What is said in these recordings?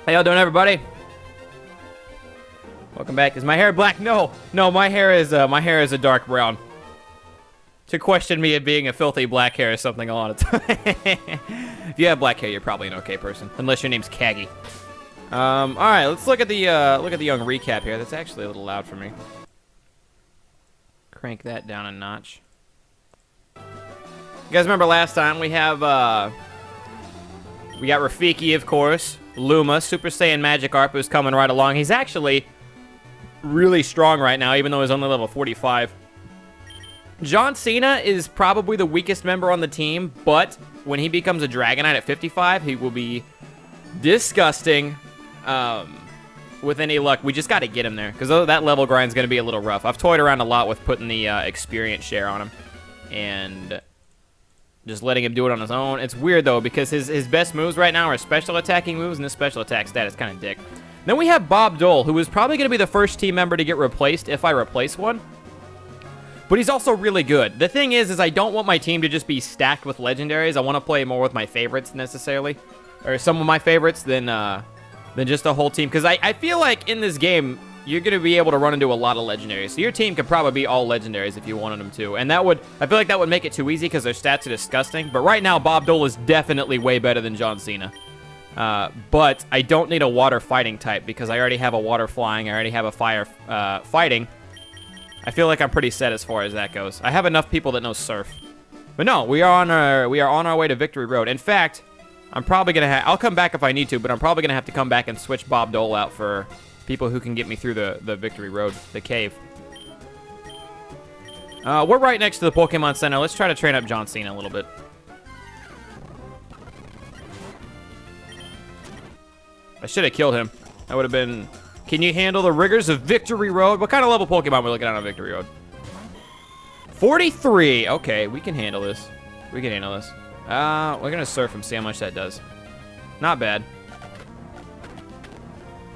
How y'all doing, everybody? Welcome back. Is my hair black? No, my hair is a dark brown. To question me of being a filthy black hair is something a lot of time. If you have black hair, you're probably an okay person, unless your name's Kaggy. All right, let's look at the young recap here. That's actually a little loud for me. Crank that down a notch. You guys remember last time we got Rafiki, of course. Luma, Super Saiyan Magikarp, who's coming right along. He's actually really strong right now, even though he's only level 45. John Cena is probably the weakest member on the team, but when he becomes a Dragonite at 55, he will be disgusting. With any luck, we just got to get him there, because that level grind is going to be a little rough. I've toyed around a lot with putting the experience share on him, and just letting him do it on his own. It's weird, though, because his best moves right now are special attacking moves, and his special attack stat is kind of dick. Then we have Bob Dole, who is probably going to be the first team member to get replaced if I replace one. But he's also really good. The thing is I don't want my team to just be stacked with legendaries. I want to play more with my favorites, necessarily. Or some of my favorites than just the whole team. Because I feel like in this game, you're going to be able to run into a lot of legendaries. So your team could probably be all legendaries if you wanted them to. And I feel like that would make it too easy because their stats are disgusting. But right now, Bob Dole is definitely way better than John Cena. But I don't need a water fighting type because I already have a water flying. I already have a fire fighting. I feel like I'm pretty set as far as that goes. I have enough people that know surf. But no, we are on our way to Victory Road. In fact, I'm probably going to I'll come back if I need to, but I'm probably going to have to come back and switch Bob Dole out for people who can get me through the Victory Road, the cave. We're right next to the Pokemon Center. Let's try to train up John Cena a little bit. I should have killed him. That would have been... Can you handle the rigors of Victory Road? What kind of level Pokemon are we looking at on Victory Road? 43. Okay, we can handle this. We can handle this. We're going to surf him, see how much that does. Not bad.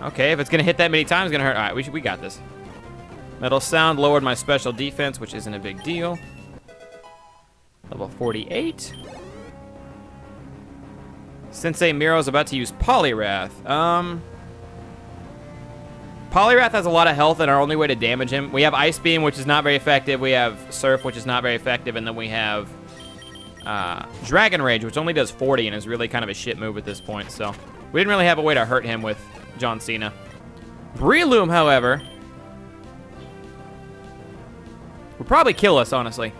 Okay, if it's going to hit that many times, it's going to hurt. All right, we got this. Metal Sound lowered my special defense, which isn't a big deal. Level 48. Sensei Miro's about to use Poliwrath. Poliwrath has a lot of health, and our only way to damage him... We have Ice Beam, which is not very effective. We have Surf, which is not very effective. And then we have Dragon Rage, which only does 40 and is really kind of a shit move at this point. So we didn't really have a way to hurt him with John Cena. Breloom, however... would probably kill us, honestly.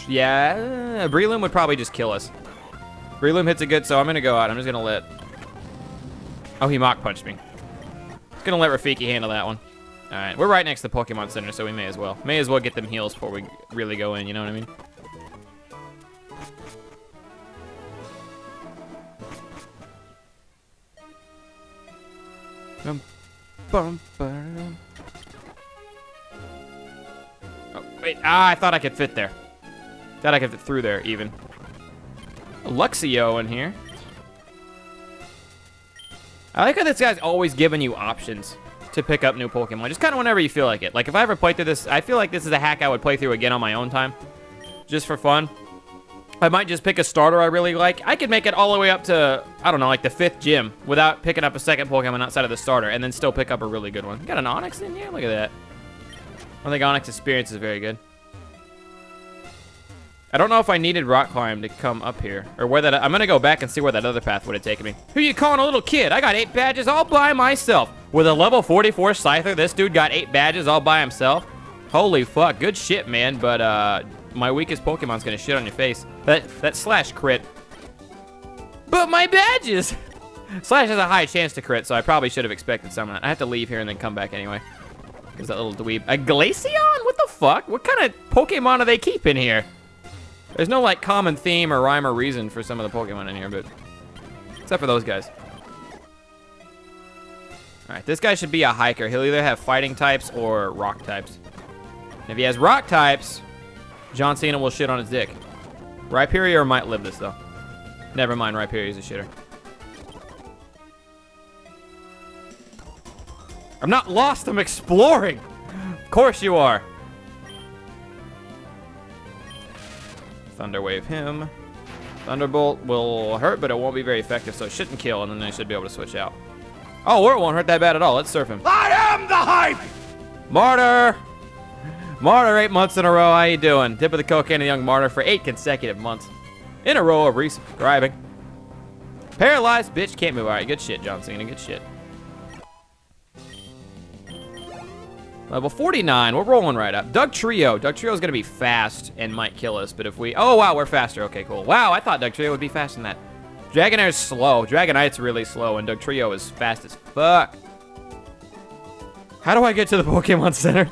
Yeah, Breloom would probably just kill us. Breloom hits it good, so I'm going to go out. I'm just going to let... Oh, he Mach Punched me. Gonna let Rafiki handle that one. Alright, we're right next to the Pokemon Center, so we may as well. May as well get them heals before we really go in, you know what I mean? Oh, wait. I thought I could fit there. Thought I could fit through there, even. Luxio in here. I like how this guy's always giving you options to pick up new Pokemon. Just kind of whenever you feel like it. Like, if I ever play through this, I feel like this is a hack I would play through again on my own time. Just for fun. I might just pick a starter I really like. I could make it all the way up to, I don't know, like the 5th gym without picking up a second Pokemon outside of the starter and then still pick up a really good one. Got an Onix in here? Look at that. I don't think Onix experience is very good. I don't know if I needed Rock Climb to come up here. Or where that... I'm going to go back and see where that other path would have taken me. Who you calling a little kid? I got 8 badges all by myself. With a level 44 Scyther, this dude got 8 badges all by himself. Holy fuck. Good shit, man. But, my weakest Pokemon's going to shit on your face. That Slash crit. But my badges! Slash has a high chance to crit, so I probably should have expected some of that. I have to leave here and then come back anyway. There's that little dweeb. A Glaceon? What the fuck? What kind of Pokemon do they keep in here? There's no, like, common theme or rhyme or reason for some of the Pokemon in here, but... except for those guys. Alright, this guy should be a hiker. He'll either have fighting types or rock types. And if he has rock types, John Cena will shit on his dick. Rhyperior might live this, though. Never mind, Rhyperior's a shitter. I'm not lost, I'm exploring! Of course you are. Thunder Wave him. Thunderbolt will hurt, but it won't be very effective, so it shouldn't kill, and then they should be able to switch out. Oh, or it won't hurt that bad at all. Let's surf him. I am the hype! Martyr! Martyr, 8 months in a row. How you doing? Tip of the cocaine, a young martyr for 8 consecutive months in a row of resubscribing. Paralyzed, bitch, can't move. All right, good shit, John Cena, good shit. Level 49, we're rolling right up. Doug Trio. Doug Trio is going to be fast and might kill us, but if we... Oh, wow, we're faster. Okay, cool. Wow, I thought Doug Trio would be faster than that. Dragonair's slow. Dragonite's really slow, and Doug Trio is fast as fuck. How do I get to the Pokemon Center?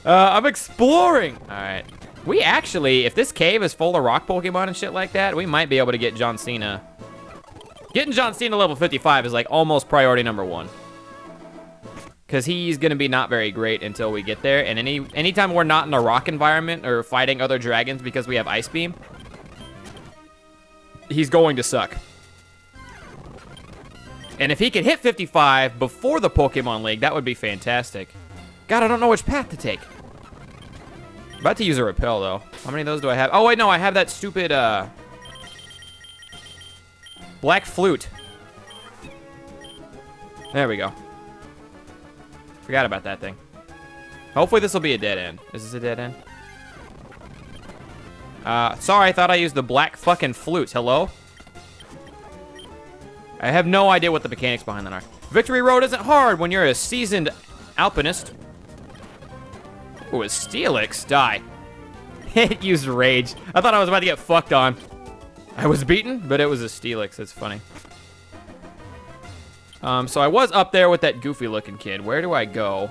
I'm exploring. All right. We actually, if this cave is full of rock Pokemon and shit like that, we might be able to get John Cena. Getting John Cena level 55 is like almost priority number 1. Because he's going to be not very great until we get there. And anytime we're not in a rock environment or fighting other dragons because we have Ice Beam, he's going to suck. And if he could hit 55 before the Pokemon League, that would be fantastic. God, I don't know which path to take. About to use a repel, though. How many of those do I have? Oh, wait, no, I have that stupid, Black Flute. There we go. Forgot about that thing. Hopefully this will be a dead end. Is this a dead end? Sorry, I thought I used the Black fucking Flute. Hello? I have no idea what the mechanics behind that are. Victory Road isn't hard when you're a seasoned alpinist. Ooh, a Steelix. Die. It used Rage. I thought I was about to get fucked on. I was beaten, but it was a Steelix. That's funny. So I was up there with that goofy-looking kid. Where do I go?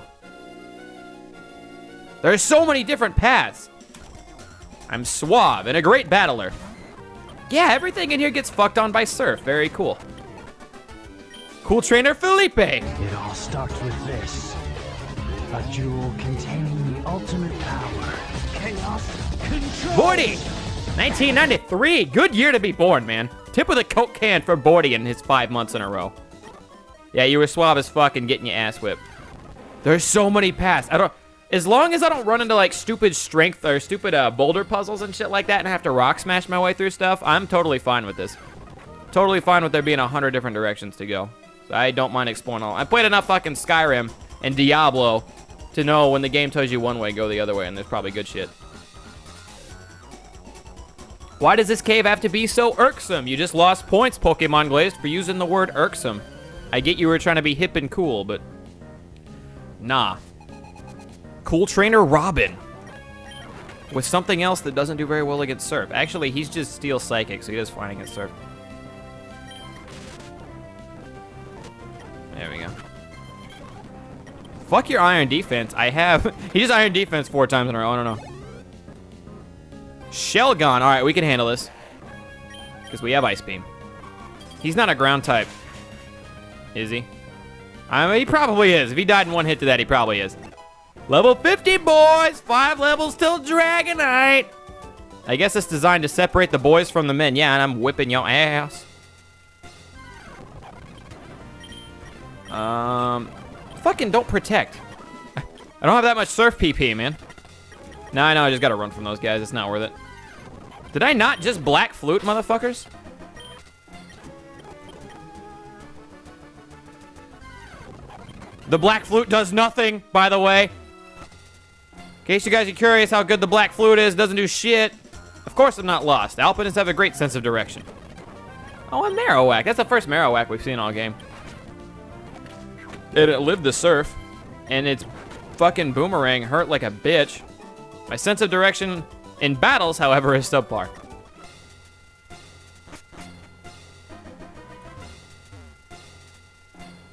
There's so many different paths. I'm suave and a great battler. Yeah, everything in here gets fucked on by Surf. Very cool. Cool trainer Felipe. It all starts with this. A jewel containing the ultimate power. Chaos control. Bordy! 1993. Good year to be born, man. Tip of the Coke can for Bordy in his 5 months in a row. Yeah, you were suave as fuck and getting your ass whipped. There's so many paths. As long as I don't run into like stupid strength or stupid boulder puzzles and shit like that and have to rock smash my way through stuff, I'm totally fine with this. Totally fine with there being 100 different directions to go. So I don't mind exploring all. I played enough fucking Skyrim and Diablo to know when the game tells you one way, go the other way, and there's probably good shit. Why does this cave have to be so irksome? You just lost points, Pokemon Glazed, for using the word irksome. I get you were trying to be hip and cool, but nah. Cool trainer Robin. With something else that doesn't do very well against Surf. Actually, he's just Steel Psychic, so he does fine against Surf. There we go. Fuck your Iron Defense. I have... He just Iron Defense 4 times in a row. I don't know. Shelgon. All right, we can handle this. Because we have Ice Beam. He's not a ground type. Is he? I mean, he probably is. If he died in one hit to that, he probably is. Level 50, boys! 5 levels till Dragonite! I guess it's designed to separate the boys from the men. Yeah, and I'm whipping your ass. Fucking don't protect. I don't have that much Surf PP, man. No, I know, I just gotta run from those guys. It's not worth it. Did I not just Black Flute, motherfuckers? The Black Flute does nothing, by the way. In case you guys are curious how good the Black Flute is, doesn't do shit. Of course I'm not lost. Alpinists have a great sense of direction. Oh, a Marowak. That's the first Marowak we've seen all game. It lived the Surf, and its fucking boomerang hurt like a bitch. My sense of direction in battles, however, is subpar.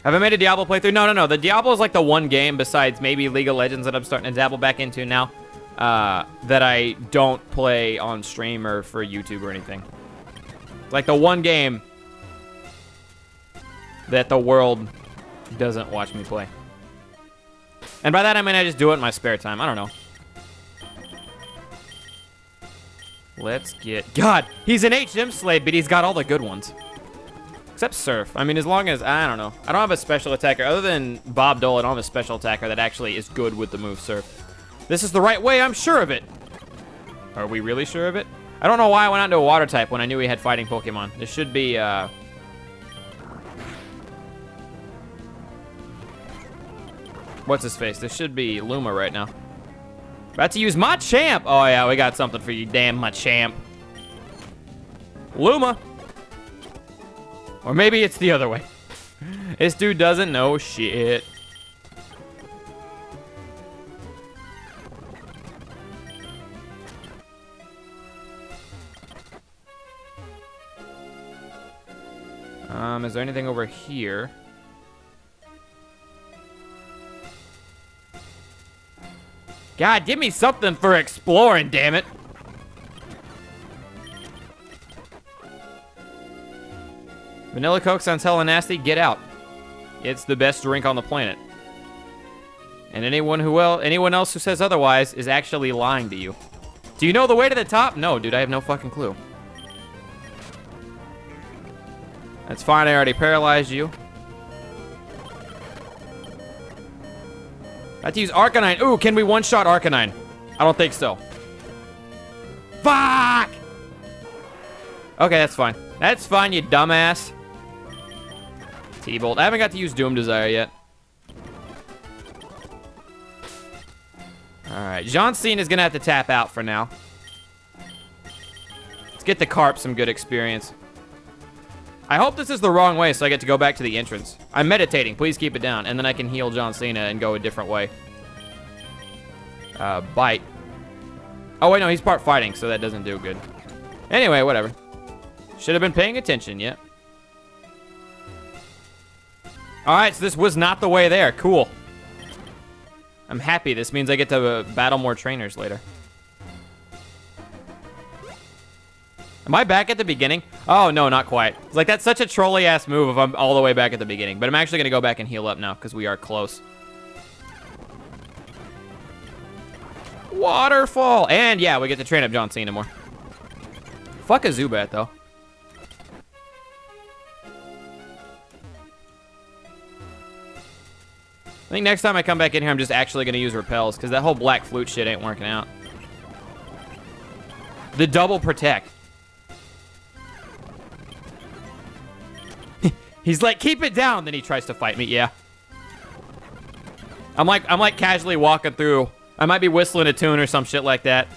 Have I made a Diablo playthrough? No. The Diablo is like the one game besides maybe League of Legends that I'm starting to dabble back into now that I don't play on stream or for YouTube or anything. Like the one game that the world doesn't watch me play. And by that I mean I just do it in my spare time. I don't know. Let's get... God, he's an HM slave, but he's got all the good ones. Except Surf. I mean, as long as... I don't know. I don't have a special attacker. Other than Bob Dole, I don't have a special attacker that actually is good with the move Surf. This is the right way, I'm sure of it. Are we really sure of it? I don't know why I went out into a water type when I knew he had fighting Pokemon. This should be, what's his face? This should be Luma right now. About to use Machamp. Oh, yeah, we got something for you, damn Machamp. Luma. Or maybe it's the other way. This dude doesn't know shit. Is there anything over here? God, give me something for exploring, damn it. Vanilla Coke sounds hella nasty. Get out. It's the best drink on the planet. And anyone else who says otherwise is actually lying to you. Do you know the way to the top? No, dude, I have no fucking clue. That's fine, I already paralyzed you. I have to use Arcanine. Ooh, can we one-shot Arcanine? I don't think so. Fuck! Okay, that's fine. That's fine, you dumbass. T-Bolt. I haven't got to use Doom Desire yet. Alright, John Cena's gonna have to tap out for now. Let's get the Carp some good experience. I hope this is the wrong way so I get to go back to the entrance. I'm meditating, please keep it down. And then I can heal John Cena and go a different way. Bite. Oh wait, no, he's part fighting, so that doesn't do good. Anyway, whatever. Should have been paying attention, yeah. Alright, so this was not the way there. Cool. I'm happy. This means I get to battle more trainers later. Am I back at the beginning? Oh, no, not quite. It's like, that's such a trolly-ass move if I'm all the way back at the beginning. But I'm actually going to go back and heal up now, because we are close. Waterfall! And, yeah, we get to train up John Cena more. Fuck a Zubat, though. I think next time I come back in here, I'm just actually going to use Repels, because that whole Black Flute shit ain't working out. The double protect. He's like, keep it down. Then he tries to fight me. Yeah. I'm like casually walking through. I might be whistling a tune or some shit like that.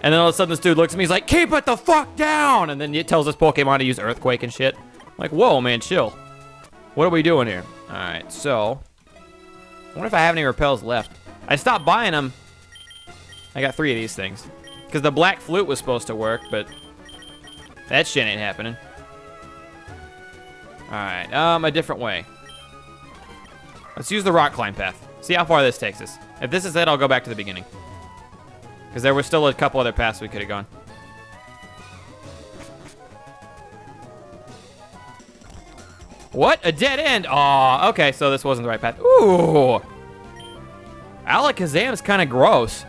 And then all of a sudden this dude looks at me. He's like, keep it the fuck down. And then it tells this Pokemon to use Earthquake and shit. I'm like, whoa, man, chill. What are we doing here? All right, so. I wonder if I have any Repels left. I stopped buying them. I got 3 of these things. Because the Black Flute was supposed to work, but that shit ain't happening. Alright, a different way. Let's use the rock climb path. See how far this takes us. If this is it, I'll go back to the beginning. Because there were still a couple other paths we could have gone. What? A dead end? Aw, okay, so this wasn't the right path. Ooh! Alakazam is kind of gross.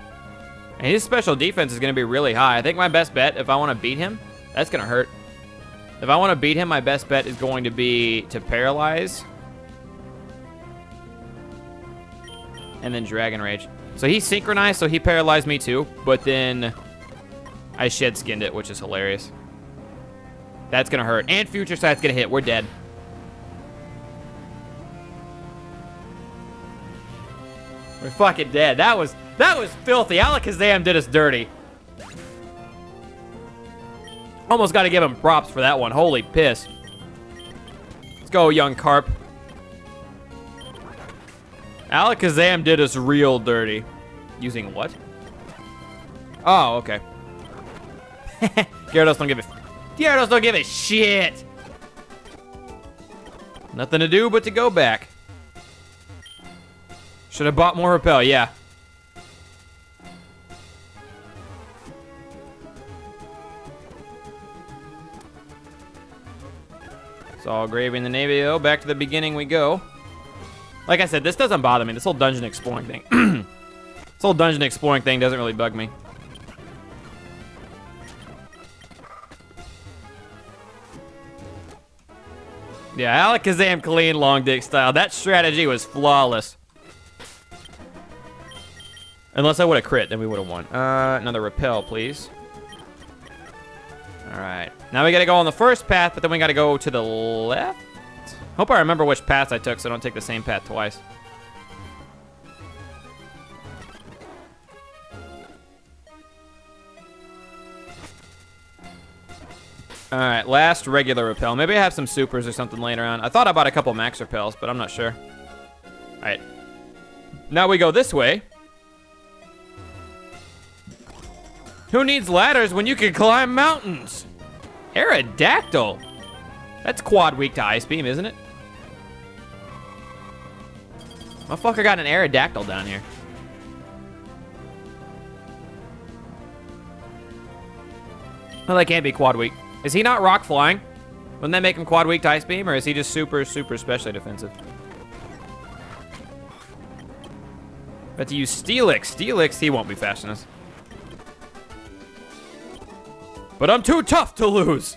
And his special defense is going to be really high. I think my best bet, if I want to beat him, that's going to hurt. If I want to beat him, my best bet is going to be to paralyze. And then Dragon Rage. So he synchronized, so he paralyzed me too. But then I shed skinned it, which is hilarious. That's going to hurt. And Future Sight's going to hit. We're dead. We're fucking dead. That was filthy. Alakazam did us dirty. Almost got to give him props for that one. Holy piss. Let's go, young Carp. Alakazam did us real dirty. Using what? Oh, okay. Gyarados don't give a shit. Nothing to do but to go back. Should have bought more Repel, yeah. It's all gravy in the Navy, though. Back to the beginning we go. Like I said, this doesn't bother me. This whole dungeon exploring thing. This whole dungeon exploring thing doesn't really bug me. Yeah, Alakazam clean long dick style. That strategy was flawless. Unless I would have crit, then we would have won. Another Repel, please. Now we gotta go on the first path, but then we gotta go to the left? Hope I remember which paths I took so I don't take the same path twice. Alright, last regular repel. Maybe I have some supers or something later on. I thought I bought a couple max repels, but I'm not sure. Alright. Now we go this way. Who needs ladders when you can climb mountains? Aerodactyl. That's quad weak to Ice Beam, isn't it? Motherfucker got an Aerodactyl down here. Well, that can't be quad weak. Is he not rock flying? Wouldn't that make him quad weak to Ice Beam, or is he just super, super specially defensive? But to use Steelix. Steelix, he won't be fast enough. But I'm too tough to lose.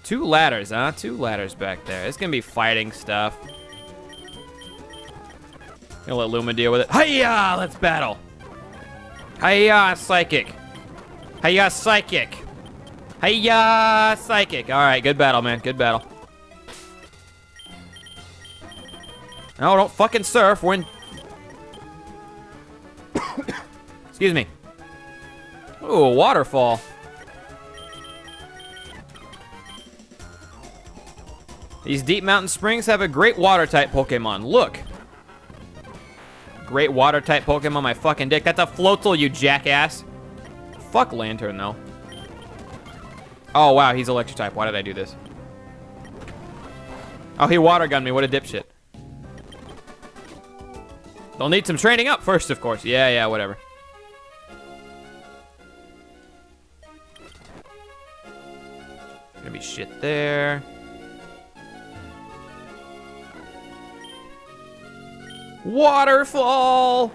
2 ladders, huh? 2 ladders back there. It's gonna be fighting stuff. Gonna let Luma deal with it. Hiya! Let's battle. Hiya, Psychic. Hiya, Psychic. Hiya, Psychic. All right, good battle, man. Good battle. No, don't fucking surf when... Excuse me. Ooh, a waterfall. These deep mountain springs have a great water-type Pokemon. Look. Great water-type Pokemon, my fucking dick. That's a Floatzel, you jackass. Fuck Lantern, though. Oh, wow, he's electric-type. Why did I do this? Oh, he water gunned me. What a dipshit. They'll need some training up first, of course. Yeah, whatever. Gonna be shit there. Waterfall!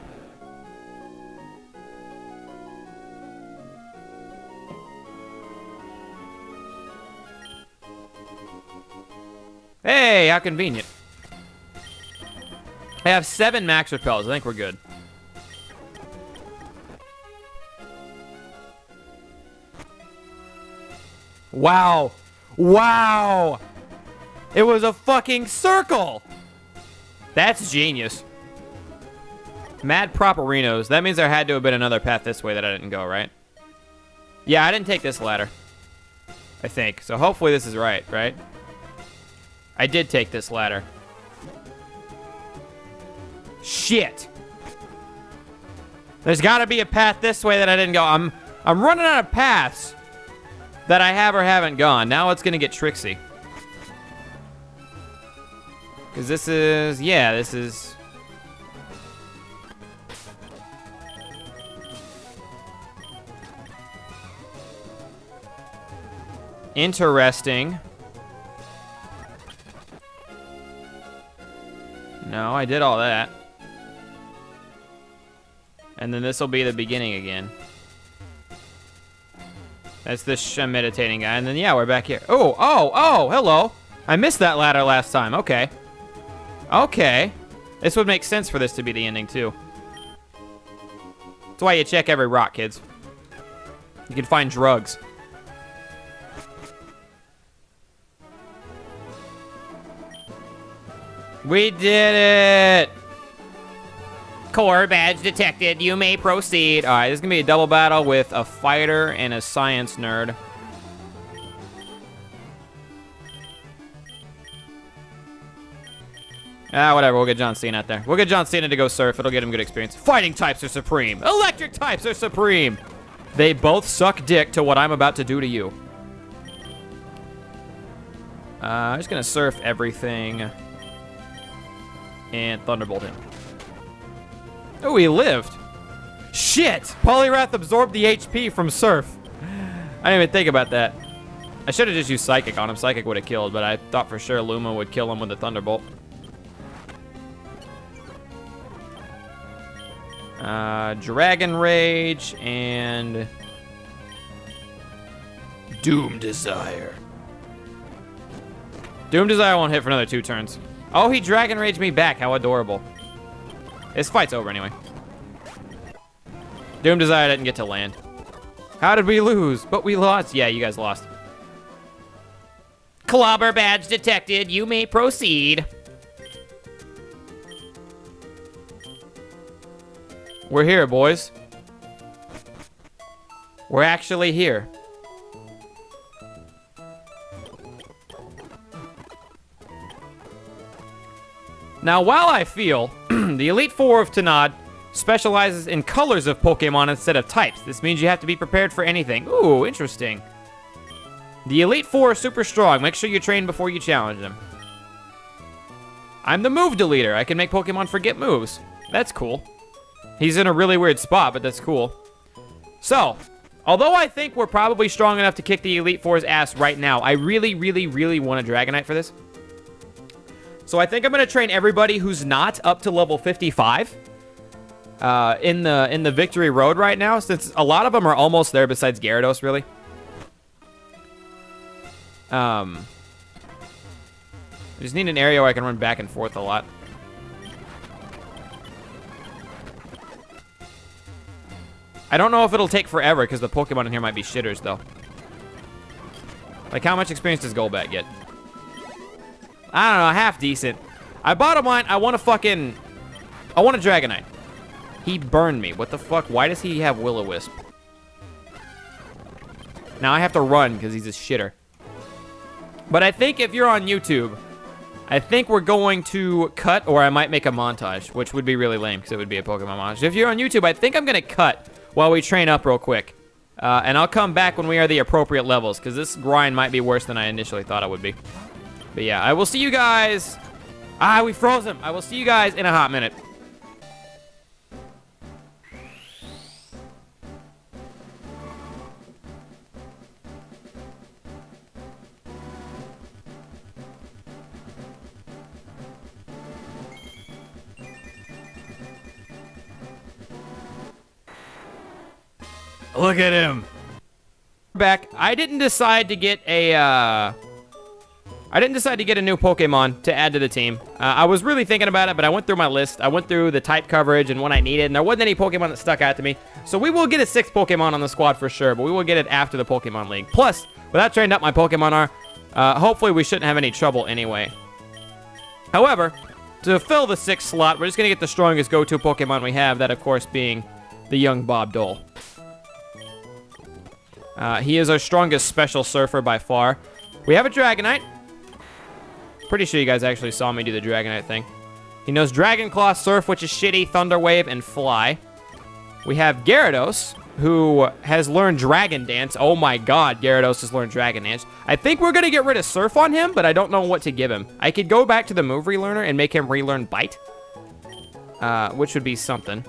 Hey, how convenient. I have 7 max repels. I think we're good. Wow. Wow. It was a fucking circle. That's genius. Mad Properinos. That means there had to have been another path this way that I didn't go, right? Yeah, I didn't take this ladder. I think. So hopefully this is right? I did take this ladder. Shit. There's got to be a path this way that I didn't go. I'm running out of paths that I have or haven't gone. Now it's going to get tricksy. Because this is... Yeah, this is... Interesting. No, I did all that. And then this will be the beginning again. That's the meditating guy. And then, yeah, we're back here. Oh, hello. I missed that ladder last time. Okay. Okay. This would make sense for this to be the ending, too. That's why you check every rock, kids. You can find drugs. We did it! Core badge detected. You may proceed. All right, this is going to be a double battle with a fighter and a science nerd. Ah, whatever. We'll get John Cena out there. We'll get John Cena to go surf. It'll get him good experience. Fighting types are supreme. Electric types are supreme. They both suck dick to what I'm about to do to you. I'm just going to surf everything. And Thunderbolt him. Oh, he lived. Shit! Poliwrath absorbed the HP from Surf. I didn't even think about that. I should have just used Psychic on him. Psychic would have killed, but I thought for sure Luma would kill him with the Thunderbolt. Dragon Rage and... Doom Desire. Doom Desire won't hit for another 2 turns. Oh, he Dragon Raged me back. How adorable. This fight's over anyway. Doom Desire didn't get to land. How did we lose? But we lost. Yeah, you guys lost. Clobber badge detected. You may proceed. We're here, boys. We're actually here. Now, while I feel the Elite Four of Tanad specializes in colors of Pokemon instead of types, this means you have to be prepared for anything. Ooh, interesting. The Elite Four are super strong. Make sure you train before you challenge them. I'm the move deleter. I can make Pokemon forget moves. That's cool. He's in a really weird spot, but that's cool. So, although I think we're probably strong enough to kick the Elite Four's ass right now, I really, really, really want a Dragonite for this. So I think I'm going to train everybody who's not up to level 55 in the Victory Road right now, since a lot of them are almost there besides Gyarados, really. I just need an area where I can run back and forth a lot. I don't know if it'll take forever, because the Pokemon in here might be shitters, though. Like, how much experience does Golbat get? I don't know, half decent. Bottom line, I want a Dragonite. He burned me. What the fuck? Why does he have Will-O-Wisp? Now I have to run, because he's a shitter. But I think if you're on YouTube, I think we're going to cut, or I might make a montage, which would be really lame, because it would be a Pokemon montage. If you're on YouTube, I think I'm going to cut while we train up real quick. And I'll come back when we are the appropriate levels, because this grind might be worse than I initially thought it would be. But yeah, I will see you guys. We froze him. I will see you guys in a hot minute. Look at him. Back. I didn't decide to get a new Pokemon to add to the team. I was really thinking about it, but I went through my list. I went through the type coverage and what I needed, and there wasn't any Pokemon that stuck out to me. So we will get a 6th Pokemon on the squad for sure, but we will get it after the Pokemon League. Plus, with how trained up my Pokemon are, hopefully we shouldn't have any trouble anyway. However, to fill the 6th slot, we're just going to get the strongest go-to Pokemon we have, that of course being the young Bob Dole. He is our strongest special surfer by far. We have a Dragonite. Pretty sure you guys actually saw me do the Dragonite thing. He knows Dragon Claw, Surf, which is shitty, Thunder Wave, and Fly. We have Gyarados, who has learned Dragon Dance. Oh my god, Gyarados has learned Dragon Dance. I think we're going to get rid of Surf on him, but I don't know what to give him. I could go back to the move relearner and make him relearn Bite, which would be something.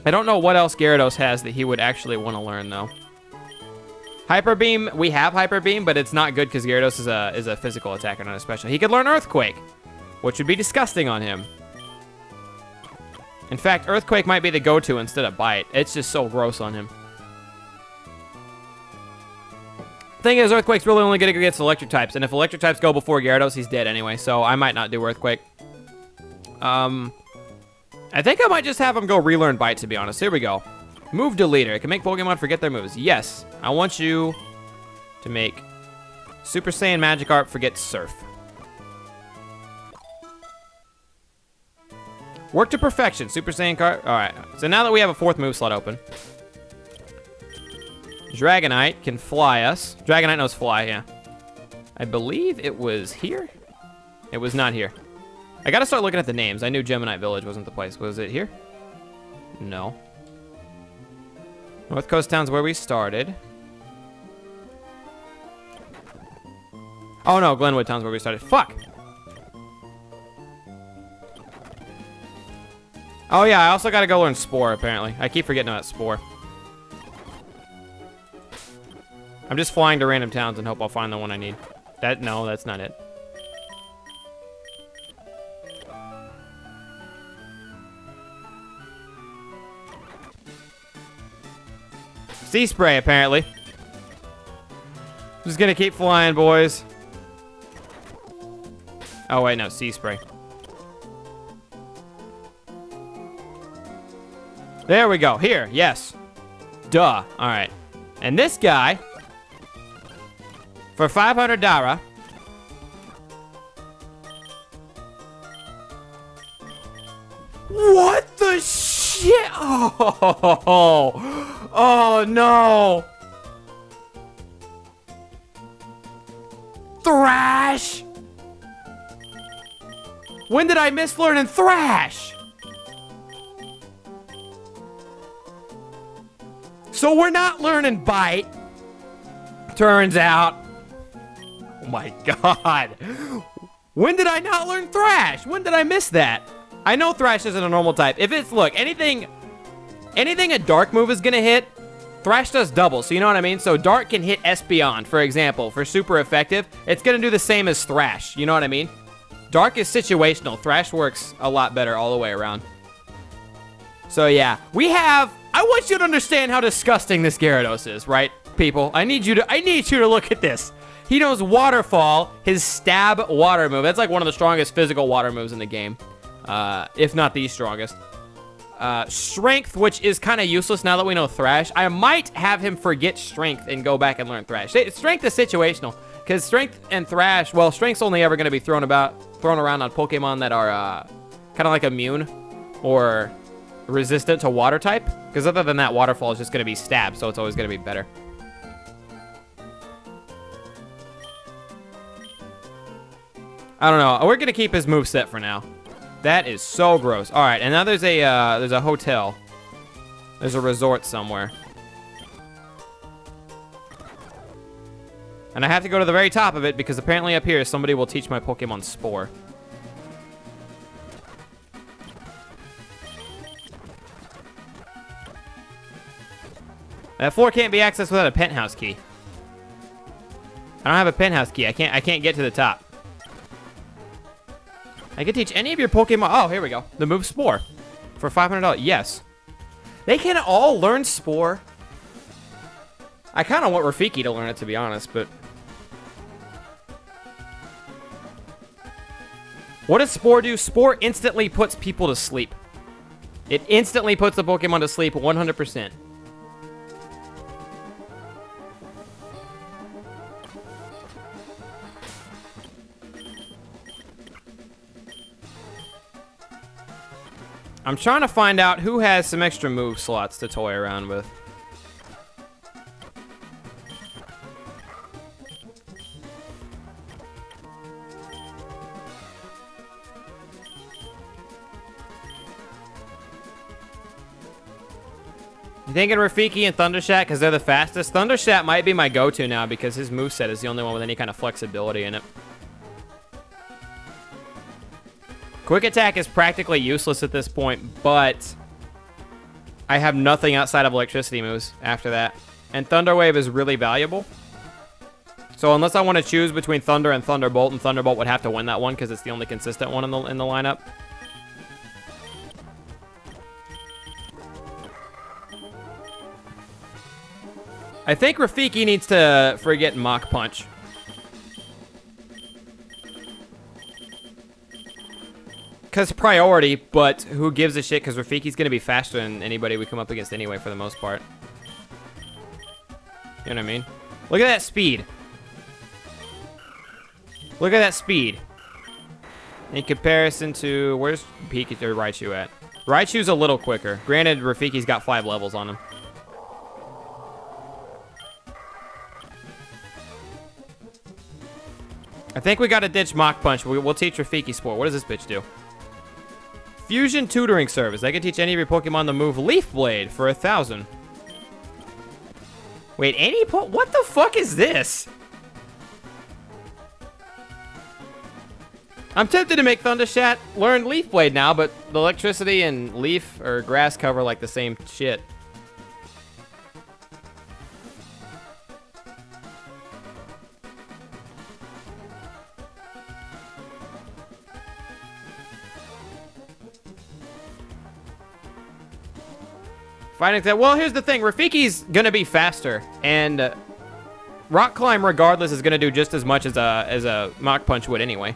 I don't know what else Gyarados has that he would actually want to learn, though. Hyper Beam, we have Hyper Beam, but it's not good because Gyarados is a physical attacker, not a special. He could learn Earthquake, which would be disgusting on him. In fact, Earthquake might be the go-to instead of Bite. It's just so gross on him. Thing is, Earthquake's really only good against electric types, and if electric types go before Gyarados, he's dead anyway, so I might not do Earthquake. I think I might just have him go relearn Bite, to be honest. Here we go. Move Deleter. It can make Pokemon forget their moves. Yes. I want you to make Super Saiyan Magikarp forget Surf. Work to perfection. Super Saiyan Card. Alright. So now that we have a 4th move slot open, Dragonite can fly us. Dragonite knows fly, yeah. I believe it was here? It was not here. I gotta start looking at the names. I knew Gemini Village wasn't the place. Was it here? No. North Coast Town's where we started. Oh no, Glenwood Town's where we started. Fuck! Oh yeah, I also gotta go learn Spore, apparently. I keep forgetting about Spore. I'm just flying to random towns and hope I'll find the one I need. No, that's not it. Sea Spray, apparently. Just gonna keep flying, boys. Oh, wait, no, Sea Spray. There we go. Here, yes. Duh. All right. And this guy, for 500 Dara, Oh no! Thrash! When did I miss learning Thrash? So we're not learning Bite. Turns out. Oh my god. When did I not learn Thrash? When did I miss that? I know Thrash isn't a normal type. If it's, look, anything a Dark move is gonna hit, Thrash does double, so you know what I mean? So Dark can hit Espeon, for example, for super effective. It's gonna do the same as Thrash, you know what I mean? Dark is situational. Thrash works a lot better all the way around. So yeah, I want you to understand how disgusting this Gyarados is, right, people? I need you to look at this. He knows Waterfall, his stab water move. That's like one of the strongest physical water moves in the game, if not the strongest. Strength, which is kind of useless now that we know Thrash. I might have him forget Strength and go back and learn Thrash. Strength is situational, because Strength and Thrash, well, Strength's only ever going to be thrown around on Pokemon that are kind of like immune or resistant to water type, because other than that, Waterfall is just going to be stab, so it's always going to be better. I don't know. We're going to keep his moveset for now. That is so gross. All right, and now there's a hotel. There's a resort somewhere. And I have to go to the very top of it because apparently up here somebody will teach my Pokemon Spore. That floor can't be accessed without a penthouse key. I don't have a penthouse key. I can't get to the top. I can teach any of your Pokemon. Oh, here we go. The move Spore for $500. Yes. They can all learn Spore. I kind of want Rafiki to learn it, to be honest, but... What does Spore do? Spore instantly puts people to sleep. It instantly puts the Pokemon to sleep 100%. I'm trying to find out who has some extra move slots to toy around with. You thinking Rafiki and Thundershat because they're the fastest? Thundershat might be my go-to now because his moveset is the only one with any kind of flexibility in it. Quick Attack is practically useless at this point, but I have nothing outside of electricity moves after that. And Thunder Wave is really valuable. So unless I want to choose between Thunder and Thunderbolt, and Thunderbolt would have to win that one because it's the only consistent one in the lineup. I think Rafiki needs to forget Mach Punch. Because priority, but who gives a shit? Because Rafiki's going to be faster than anybody we come up against anyway, for the most part. You know what I mean? Look at that speed. Look at that speed. In comparison to... Where's Pikachu or Raichu at? Raichu's a little quicker. Granted, Rafiki's got 5 levels on him. I think we got to ditch Mach Punch. We'll teach Rafiki Sport. What does this bitch do? Fusion Tutoring Service. I can teach any of your Pokemon the move Leaf Blade for 1,000. Wait, what the fuck is this? I'm tempted to make Thundershat learn Leaf Blade now, but the electricity and leaf or grass cover like the same shit. Fighting that. Well, here's the thing. Rafiki's gonna be faster, and Rock Climb, regardless, is gonna do just as much as a Mach Punch would anyway.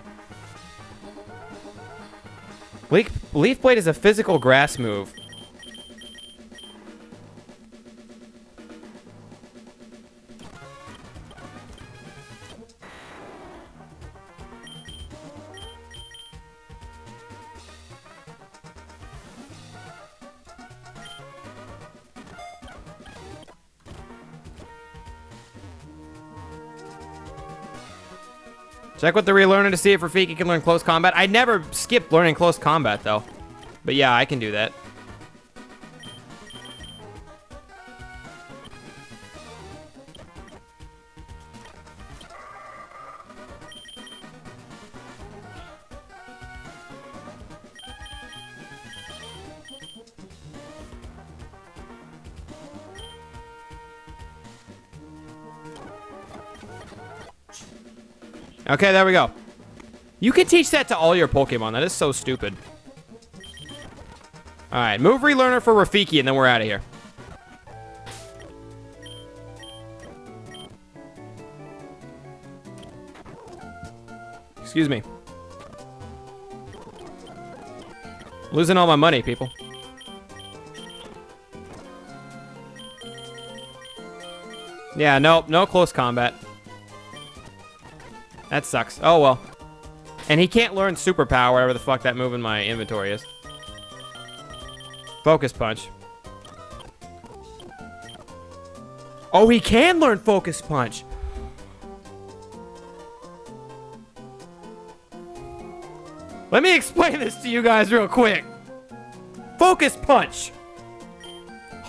Leaf Blade is a physical grass move. Check with the relearner to see if Rafiki can learn close combat. I never skipped learning close combat, though. But yeah, I can do that. Okay, there we go. You can teach that to all your Pokemon. That is so stupid. Alright, move relearner for Rafiki, and then we're out of here. Excuse me. Losing all my money, people. Yeah, nope, no close combat. That sucks. Oh, well. And he can't learn superpower, whatever the fuck that move in my inventory is. Focus punch. Oh, he can learn focus punch. Let me explain this to you guys real quick. Focus punch.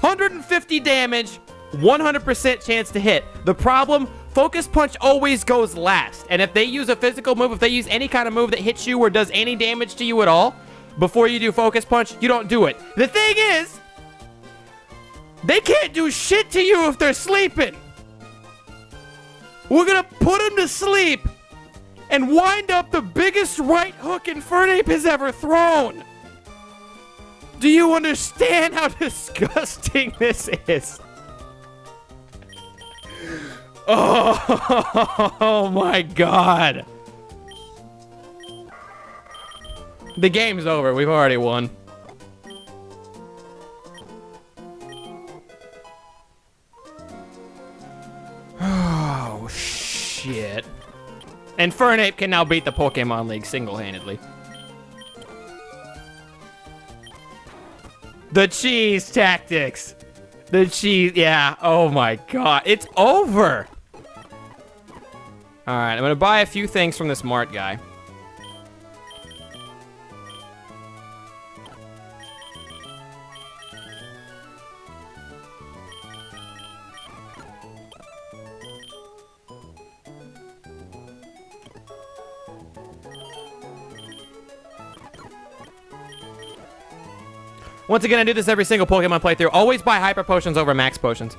150 damage, 100% chance to hit. The problem, focus punch always goes last. And if they use a physical move, if they use any kind of move that hits you or does any damage to you at all, before you do focus punch, you don't do it. The thing is, they can't do shit to you if they're sleeping. We're gonna put them to sleep and wind up the biggest right hook Infernape has ever thrown. Do you understand how disgusting this is? Oh my god. The game's over. We've already won. Oh, shit. And Infernape can now beat the Pokemon League single-handedly. The cheese tactics. The cheese, yeah. Oh my god. It's over. Alright, I'm gonna buy a few things from this Mart guy. Once again, I do this every single Pokemon playthrough. Always buy Hyper Potions over Max Potions.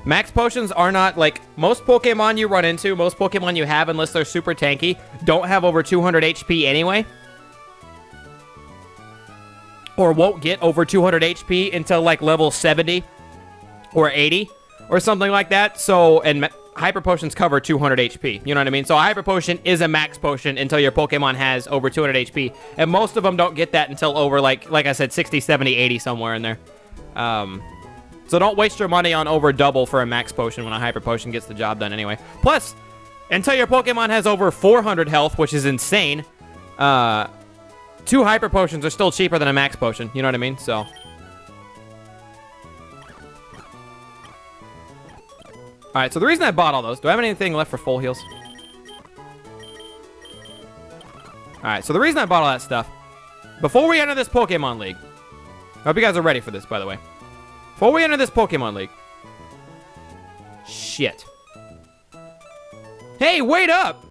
Max Potions are not, like, most Pokemon you run into, most Pokemon you have, unless they're super tanky, don't have over 200 HP anyway. Or won't get over 200 HP until, like, level 70 or 80 or something like that. So, and Hyper Potions cover 200 HP. You know what I mean? So a Hyper Potion is a Max Potion until your Pokemon has over 200 HP. And most of them don't get that until over, like I said, 60, 70, 80, somewhere in there. So don't waste your money on over double for a Max Potion when a Hyper Potion gets the job done anyway. Plus, until your Pokemon has over 400 health, which is insane, 2 Hyper Potions are still cheaper than a Max Potion. You know what I mean? So... Alright, so the reason I bought all those... Do I have anything left for full heals? Alright, so the reason I bought all that stuff... Before we enter this Pokemon League... I hope you guys are ready for this, by the way. Before we enter this Pokemon League... Shit. Hey, wait up!